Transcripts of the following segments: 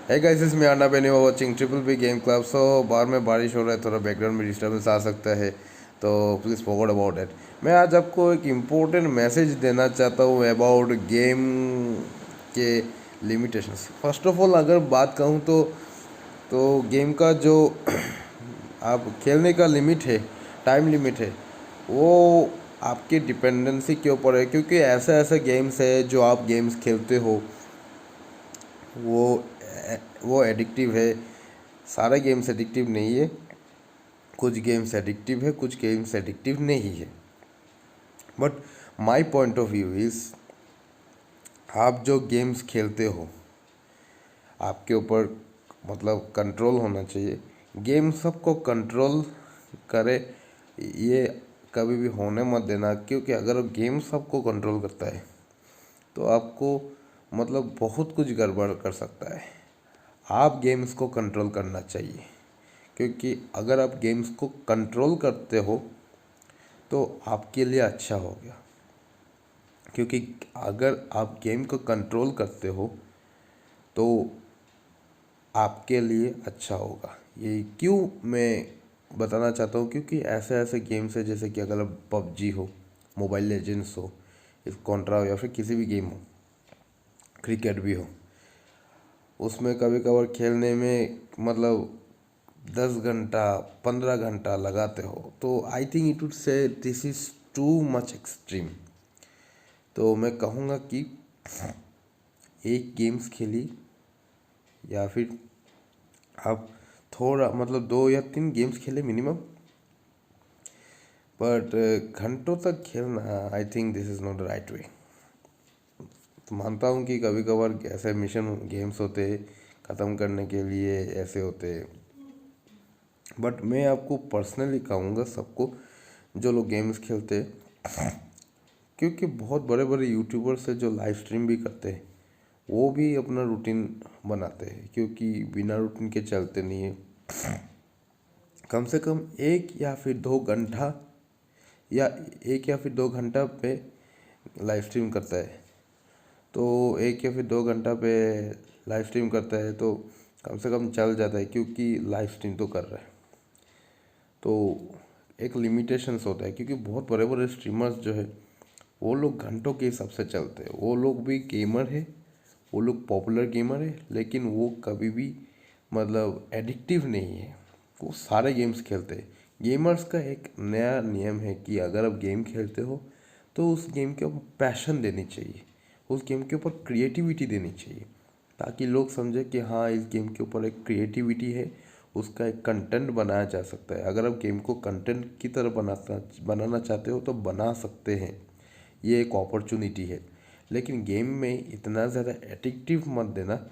Hey guys, this is me Arnab and you are watching Triple B Game Club. So बाहर में बारिश हो रहा है, थोड़ा बैकग्राउंड में डिस्टर्बेंस आ सकता है, तो प्लीज़ फॉरगॉट अबाउट इट। मैं आज आपको एक इम्पोर्टेंट मैसेज देना चाहता हूँ अबाउट गेम के लिमिटेशंस। फर्स्ट ऑफ ऑल अगर बात कहूँ तो गेम का जो आप खेलने का लिमिट है, टाइम लिमिट है, वो आपके डिपेंडेंसी के ऊपर है। क्योंकि ऐसे ऐसे गेम्स है जो आप गेम्स खेलते हो वो वो एडिक्टिव है। सारे गेम्स एडिक्टिव नहीं है, कुछ गेम्स एडिक्टिव है, कुछ गेम्स एडिक्टिव नहीं है। But my point of view is, आप जो गेम्स खेलते हो आपके ऊपर मतलब कंट्रोल होना चाहिए। गेम सबको कंट्रोल करे, ये कभी भी होने मत देना। क्योंकि अगर गेम सबको कंट्रोल करता है तो आपको मतलब बहुत कुछ गड़बड़ कर सकता है। आप गेम्स को कंट्रोल करना चाहिए, क्योंकि अगर आप गेम्स को कंट्रोल करते हो तो आपके लिए अच्छा हो गया। क्योंकि अगर आप गेम को कंट्रोल करते हो तो आपके लिए अच्छा होगा। ये क्यों मैं बताना चाहता हूँ, क्योंकि ऐसे ऐसे गेम्स है जैसे कि अगर पबजी हो, मोबाइल लेजेंड्स हो, इस कॉन्ट्रा हो, या फिर किसी भी गेम हो, क्रिकेट भी हो, उसमें कभी कभार खेलने में मतलब 10 घंटा 15 घंटा लगाते हो, तो I think it would say this is too much extreme. तो मैं कहूँगा कि एक गेम्स खेली या फिर आप थोड़ा मतलब 2 या 3 गेम्स खेले मिनिमम, बट घंटों तक खेलना I think this is not the right way. तो मानता हूँ कि कभी कभार ऐसे मिशन गेम्स होते ख़त्म करने के लिए ऐसे होते, बट मैं आपको पर्सनली कहूँगा सबको जो लोग गेम्स खेलते हैं, क्योंकि बहुत बड़े बड़े यूट्यूबर्स हैं जो लाइव स्ट्रीम भी करते हैं, वो भी अपना रूटीन बनाते हैं। क्योंकि बिना रूटीन के चलते नहीं है। कम से कम 1 या फिर 2 घंटा या 1 या फिर 2 घंटा पे लाइव स्ट्रीम करता है। तो 1 या फिर 2 घंटा पे लाइव स्ट्रीम करता है तो कम से कम चल जाता है, क्योंकि लाइव स्ट्रीम तो कर रहा है। तो एक लिमिटेशंस होता है, क्योंकि बहुत बड़े बड़े स्ट्रीमर्स जो है वो लोग घंटों के हिसाब से चलते हैं। वो लोग भी गेमर है, वो लोग पॉपुलर गेमर है, लेकिन वो कभी भी मतलब एडिक्टिव नहीं है। वो सारे गेम्स खेलते हैं। गेमर्स का एक नया नियम है कि अगर आप गेम खेलते हो तो उस गेम के ऊपर पैशन देनी चाहिए, उस गेम के ऊपर क्रिएटिविटी देनी चाहिए, ताकि लोग समझे कि हाँ इस गेम के ऊपर एक क्रिएटिविटी है, उसका एक कंटेंट बनाया जा सकता है। अगर आप गेम को कंटेंट की तरह बनाना चाहते हो तो बना सकते हैं, ये एक अपॉर्चुनिटी है। लेकिन गेम में इतना ज़्यादा एडिक्टिव मत देना।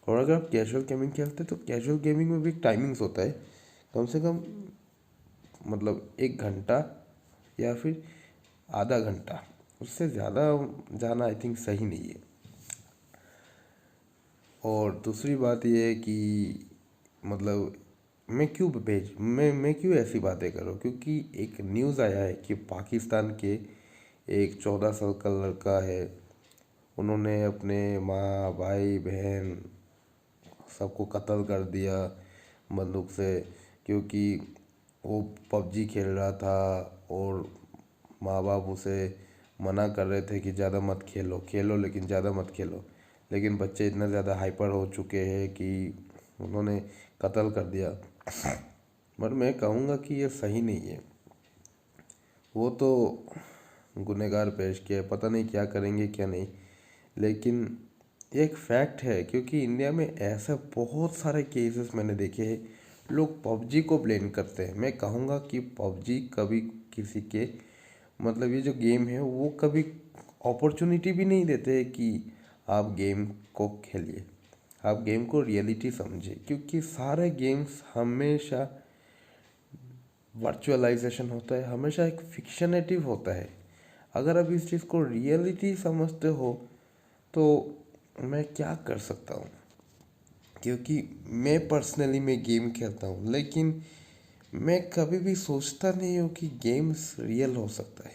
और अगर आप कैजुअल गेमिंग खेलते हैं तो कैजुअल गेमिंग में भी टाइमिंग्स होता है, कम से कम मतलब 1 घंटा या फिर आधा घंटा, उससे ज़्यादा जाना आई थिंक सही नहीं है। और दूसरी बात यह है कि मतलब मैं क्यों ऐसी बातें कर रहा हूँ, क्योंकि एक न्यूज़ आया है कि पाकिस्तान के एक 14 साल का लड़का है, उन्होंने अपने माँ भाई बहन सबको कत्ल कर दिया बंदूक से। क्योंकि वो पबजी खेल रहा था और माँ बाप उसे मना कर रहे थे कि ज़्यादा मत खेलो, खेलो लेकिन ज़्यादा मत खेलो। लेकिन बच्चे इतना ज़्यादा हाइपर हो चुके हैं कि उन्होंने कत्ल कर दिया। बट मैं कहूँगा कि ये सही नहीं है। वो तो गुनहगार पेश किया है, पता नहीं क्या करेंगे क्या नहीं। लेकिन एक फैक्ट है, क्योंकि इंडिया में ऐसा बहुत सारे केसेस मैंने देखे हैं, लोग पबजी को ब्लेम करते हैं। मैं कहूँगा कि पबजी कभी किसी के मतलब ये जो गेम है वो कभी अपॉर्चुनिटी भी नहीं देते कि आप गेम को खेलिए, आप गेम को रियलिटी समझिए। क्योंकि सारे गेम्स हमेशा वर्चुअलाइजेशन होता है, हमेशा एक फिक्शनेटिव होता है। अगर आप इस चीज़ को रियलिटी समझते हो तो मैं क्या कर सकता हूँ। क्योंकि मैं पर्सनली मैं गेम खेलता हूँ, लेकिन मैं कभी भी सोचता नहीं हूँ कि गेम्स रियल हो सकता है।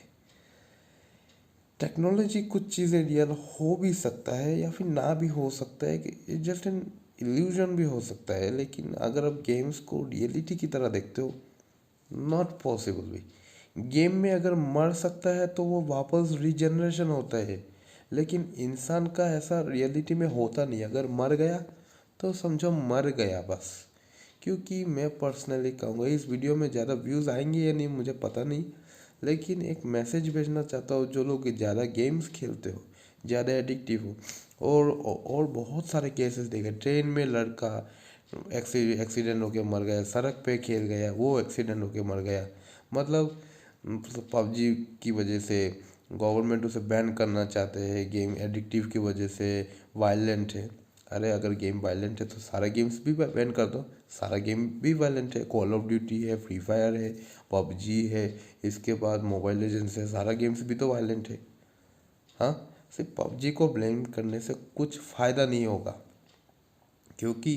टेक्नोलॉजी कुछ चीज़ें रियल हो भी सकता है या फिर ना भी हो सकता है, कि जस्ट एन इल्यूजन भी हो सकता है, लेकिन अगर आप गेम्स को रियलिटी की तरह देखते हो, नॉट पॉसिबल भी। गेम में अगर मर सकता है तो वो वापस रीजनरेशन होता है, लेकिन इंसान का ऐसा रियलिटी में होता नहीं। अगर मर गया तो समझो मर गया बस। क्योंकि मैं पर्सनली कहूँगा, इस वीडियो में ज़्यादा व्यूज़ आएंगे या नहीं मुझे पता नहीं, लेकिन एक मैसेज भेजना चाहता हूँ जो लोग ज़्यादा गेम्स खेलते हो, ज़्यादा एडिक्टिव हो। और बहुत सारे केसेस देखे, ट्रेन में लड़का एक्सीडेंट होके मर गया, सड़क पे खेल गया वो एक्सीडेंट होके मर गया। मतलब पबजी की वजह से गवर्नमेंट उसे बैन करना चाहते हैं, गेम एडिक्टिव की वजह से वायलेंट है। अरे अगर गेम वायलेंट है तो सारा गेम्स भी बैन कर दो, सारा गेम भी वायलेंट है। कॉल ऑफ ड्यूटी है, फ्री फायर है, पबजी है, इसके बाद मोबाइल लेजेंड्स है, सारा गेम्स भी तो वायलेंट है। हाँ, सिर्फ पबजी को ब्लेम करने से कुछ फ़ायदा नहीं होगा, क्योंकि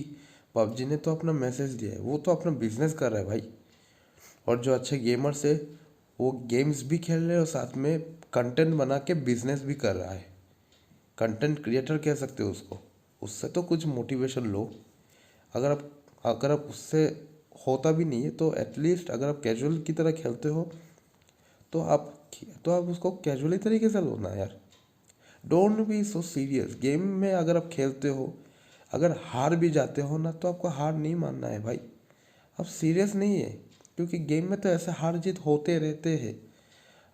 पबजी ने तो अपना मैसेज दिया है, वो तो अपना बिजनेस कर रहा है भाई। और जो अच्छे गेमर्स है वो गेम्स भी खेल रहे हैं और साथ में कंटेंट बना के बिजनेस भी कर रहा है। कंटेंट क्रिएटर कह सकते हो उसको, उससे तो कुछ मोटिवेशन लो। अगर आप उससे होता भी नहीं है तो एटलीस्ट अगर आप कैजुअल की तरह खेलते हो तो आप उसको कैजुअली तरीके से लो ना यार। Don't be so serious. Game में अगर आप खेलते हो, अगर हार भी जाते हो ना, तो आपको हार नहीं मानना है भाई। अब सीरियस नहीं है, क्योंकि गेम में तो ऐसे हार जीत होते रहते हैं।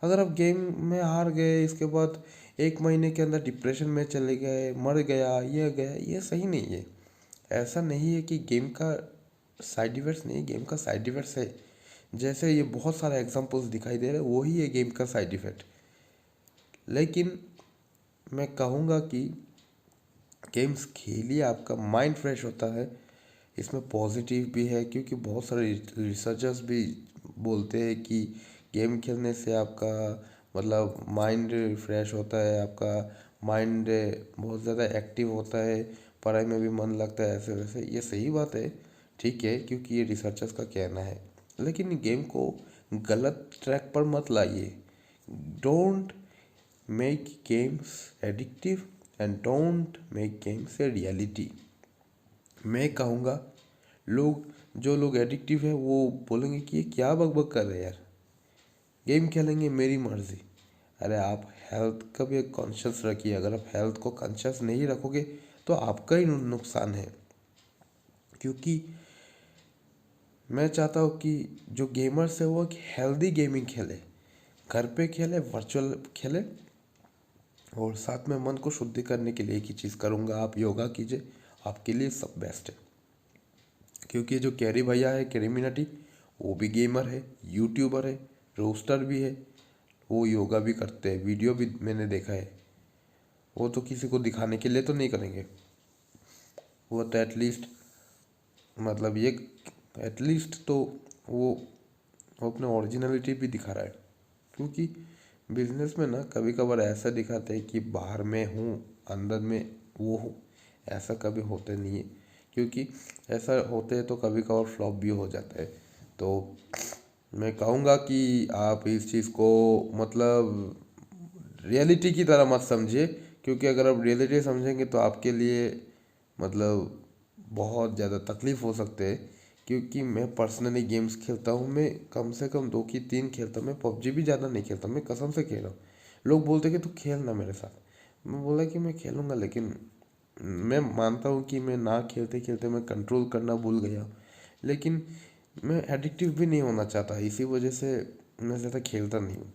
अगर आप गेम में हार गए, इसके बाद 1 महीने के अंदर डिप्रेशन में चले गए, मर गया, ये गया, ये सही नहीं है। ऐसा नहीं है कि गेम का साइड इफ़ेक्ट्स नहीं, गेम का साइड इफ़ेक्ट्स है। जैसे ये बहुत सारे एग्जांपल्स दिखाई दे रहे हैं, वही है गेम का साइड इफ़ेक्ट। लेकिन मैं कहूँगा कि गेम्स खेलिए, आपका माइंड फ्रेश होता है। इसमें पॉजिटिव भी है, क्योंकि बहुत सारे रिसर्चर्स भी बोलते हैं कि गेम खेलने से आपका मतलब माइंड फ्रेश होता है, आपका माइंड बहुत ज़्यादा एक्टिव होता है, पढ़ाई में भी मन लगता है, ऐसे वैसे। ये सही बात है, ठीक है, क्योंकि ये रिसर्चर्स का कहना है। लेकिन गेम को गलत ट्रैक पर मत लाइए। Don't make games addictive and don't make games a reality. मैं कहूँगा, जो लोग एडिक्टिव है वो बोलेंगे कि ये क्या बकबक कर रहे हैं यार, गेम खेलेंगे मेरी मर्जी। अरे आप हेल्थ का भी एक कॉन्शियस रखिए। अगर आप हेल्थ को कॉन्शियस नहीं रखोगे तो आपका ही नुकसान है। क्योंकि मैं चाहता हूँ कि जो गेमर्स है वो एक हेल्दी गेमिंग खेले, घर पे खेले, वर्चुअल खेले। और साथ में मन को शुद्धि करने के लिए एक ही चीज़ करूँगा, आप योगा कीजिए, आपके लिए सब बेस्ट है। क्योंकि जो कैरी भैया है, कैरी मिनाटी, वो भी गेमर है, यूट्यूबर है, रोस्टर भी है, वो योगा भी करते हैं, वीडियो भी मैंने देखा है। वो तो किसी को दिखाने के लिए तो नहीं करेंगे, वो तो एटलीस्ट मतलब ये एटलीस्ट तो वो अपने ओरिजिनलिटी भी दिखा रहा है। क्योंकि बिजनेस में ना कभी कभार ऐसा दिखाते हैं कि बाहर में हूँ, अंदर में वो हूँ, ऐसा कभी होता नहीं है। क्योंकि ऐसा होते हैं तो कभी कभार फ्लॉप भी हो जाता है। तो मैं कहूँगा कि आप इस चीज़ को मतलब रियलिटी की तरह मत समझिए, क्योंकि अगर आप रियलिटी समझेंगे तो आपके लिए मतलब बहुत ज़्यादा तकलीफ़ हो सकते हैं। क्योंकि मैं पर्सनली गेम्स खेलता हूँ, मैं कम से कम 2 की 3 खेलता हूँ। मैं पबजी भी ज़्यादा नहीं खेलता, मैं कसम से खेल रहा हूँ। लोग बोलते कि तू खेलना मेरे साथ, मैं बोला कि मैं खेलूँगा, लेकिन मैं मानता हूँ कि मैं ना खेलते खेलते मैं कंट्रोल करना भूल गया। लेकिन मैं एडिक्टिव भी नहीं होना चाहता, इसी वजह से मैं ज़्यादा खेलता नहीं हूँ।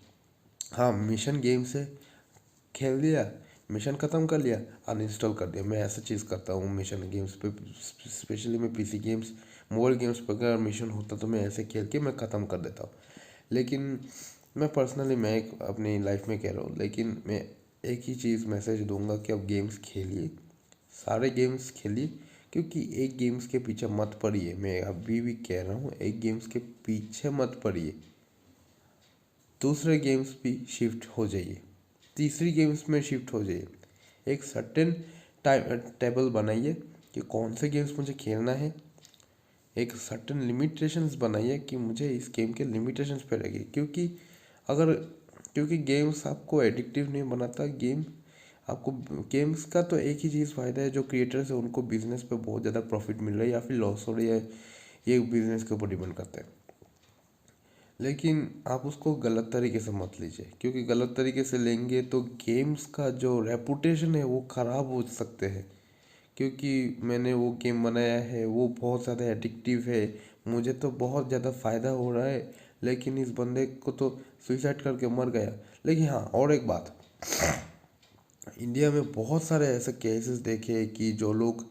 हाँ, मिशन गेम से खेल लिया, मिशन ख़त्म कर लिया, अनइंस्टॉल कर दिया। मैं ऐसा चीज़ करता हूँ मिशन गेम्स पे, स्पेशली मैं पीसी गेम्स, मोबाइल गेम्स पर अगर मिशन होता तो मैं ऐसे खेल के मैं ख़त्म कर देता हूँ। लेकिन मैं पर्सनली मैं एक अपनी लाइफ में कह रहा हूँ, लेकिन मैं एक ही चीज़ मैसेज दूंगा कि अब गेम्स खेलिए, सारे गेम्स खेलिए। क्योंकि एक गेम्स के पीछे मत पड़िए, मैं अभी भी कह रहा हूँ, एक गेम्स के पीछे मत पड़िए, दूसरे गेम्स भी शिफ्ट हो जाइए, तीसरी गेम्स में शिफ्ट हो जाइए। एक सर्टेन टाइम टेबल बनाइए कि कौन से गेम्स मुझे खेलना है। एक सर्टेन लिमिटेशंस बनाइए कि मुझे इस गेम के लिमिटेशंस पे लगे। क्योंकि अगर क्योंकि गेम्स आपको एडिक्टिव नहीं बनाता, गेम आपको गेम्स का तो एक ही चीज़ फ़ायदा है, जो क्रिएटर्स है उनको बिजनेस पे बहुत ज़्यादा प्रॉफिट मिल रहा है या फिर लॉस हो रही है, ये बिजनेस के ऊपर डिपेंड करता है। लेकिन आप उसको गलत तरीके से मत लीजिए, क्योंकि गलत तरीके से लेंगे तो गेम्स का जो रेपुटेशन है वो ख़राब हो सकते हैं। क्योंकि मैंने वो गेम बनाया है, वो बहुत ज़्यादा एडिक्टिव है, मुझे तो बहुत ज़्यादा फ़ायदा हो रहा है, लेकिन इस बंदे को तो सुसाइड करके मर गया। लेकिन हाँ, और एक बात, इंडिया में बहुत सारे ऐसे केसेस देखे हैं कि जो लोग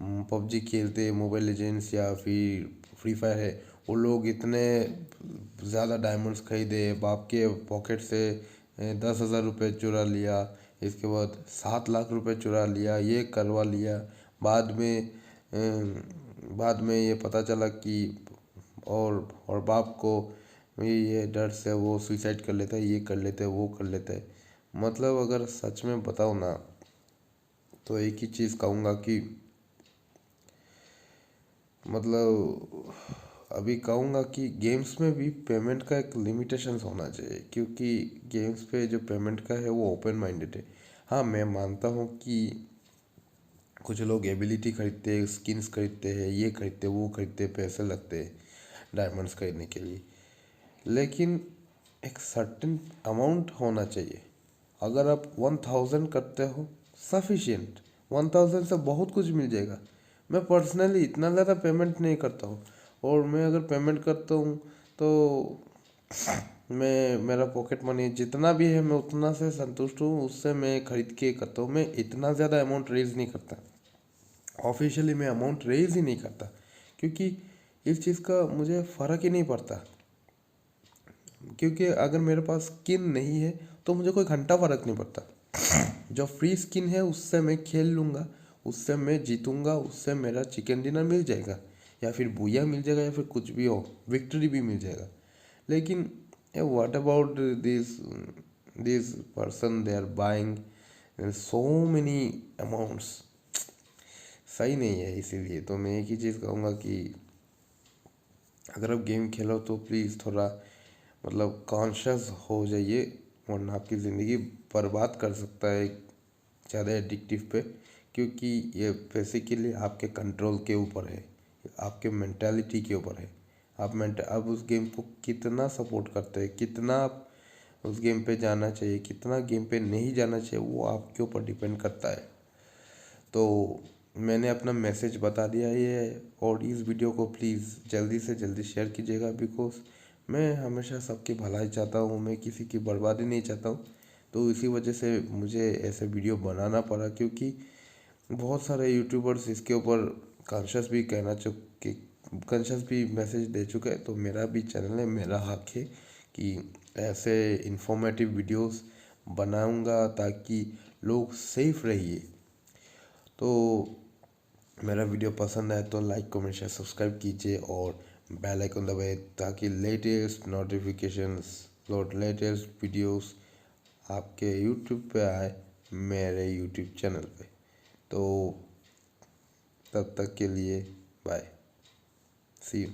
पबजी खेलते हैं, मोबाइल लेजेंड्स या फिर फ्री फायर है, वो लोग इतने ज़्यादा डायमंड्स खरीदे, बाप के पॉकेट से 10,000 रुपये चुरा लिया, इसके बाद 7 लाख रुपए चुरा लिया, ये करवा लिया। बाद में बाद में ये पता चला कि और बाप को ये डर से वो सुसाइड कर लेता है, ये कर लेते हैं, वो कर लेते हैं। मतलब अगर सच में बताओ ना, तो एक ही चीज़ कहूँगा कि मतलब अभी कहूँगा कि गेम्स में भी पेमेंट का एक लिमिटेशंस होना चाहिए, क्योंकि गेम्स पे जो पेमेंट का है वो ओपन माइंडेड है। हाँ, मैं मानता हूँ कि कुछ लोग एबिलिटी खरीदते हैं, स्किन्स खरीदते हैं, ये खरीदते वो खरीदते, पैसे लगते हैं डायमंड्स खरीदने के लिए, लेकिन एक सर्टेन अमाउंट होना चाहिए। अगर आप 1000 करते हो, सफिशिएंट, 1000 से बहुत कुछ मिल जाएगा। मैं पर्सनली इतना ज़्यादा पेमेंट नहीं करता हूँ, और मैं अगर पेमेंट करता हूँ तो मैं मेरा पॉकेट मनी जितना भी है मैं उतना से संतुष्ट हूँ, उससे मैं खरीद के करता हूँ। मैं इतना ज़्यादा अमाउंट रेज नहीं करता, ऑफिशियली मैं अमाउंट रेज ही नहीं करता, क्योंकि इस चीज़ का मुझे फ़र्क ही नहीं पड़ता। क्योंकि अगर मेरे पास स्किन नहीं है तो मुझे कोई घंटा फ़र्क नहीं पड़ता। जो फ्री स्किन है उससे मैं खेल लूँगा, उससे मैं जीतूँगा, उससे मेरा चिकन डिनर मिल जाएगा, या फिर बूया मिल जाएगा, या फिर कुछ भी हो, विक्ट्री भी मिल जाएगा। लेकिन what about this this person, they are buying so many amounts, सही नहीं है। इसीलिए तो मैं एक ही चीज़ कहूँगा कि अगर आप गेम खेलो तो प्लीज़ थोड़ा मतलब कॉन्शियस हो जाइए, वरना आपकी ज़िंदगी बर्बाद कर सकता है ज़्यादा एडिक्टिव पे। क्योंकि ये बेसिकली आपके कंट्रोल के ऊपर है, आपके मेंटालिटी के ऊपर है। आप उस गेम को कितना सपोर्ट करते हैं, कितना आप उस गेम पे जाना चाहिए, कितना गेम पे नहीं जाना चाहिए, वो आपके ऊपर डिपेंड करता है। तो मैंने अपना मैसेज बता दिया ये, और इस वीडियो को प्लीज़ जल्दी से जल्दी शेयर कीजिएगा, बिकॉज मैं हमेशा सबकी भलाई चाहता हूँ, मैं किसी की बर्बादी नहीं चाहता हूँ। तो इसी वजह से मुझे ऐसे वीडियो बनाना पड़ा, क्योंकि बहुत सारे यूट्यूबर्स इसके ऊपर कॉन्शियस भी कहना चुके कॉन्शियस भी मैसेज दे चुके हैं। तो मेरा भी चैनल है, मेरा हक है कि ऐसे इंफॉर्मेटिव वीडियोस बनाऊंगा ताकि लोग सेफ रहिए। तो मेरा वीडियो पसंद आए तो लाइक कमेंट शेयर सब्सक्राइब कीजिए, और बेल आइकन दबाइए ताकि लेटेस्ट नोटिफिकेशंस और लेटेस्ट वीडियोस आपके यूट्यूब पे आए, मेरे यूट्यूब चैनल पे। तो तब तक के लिए बाय, सी यू।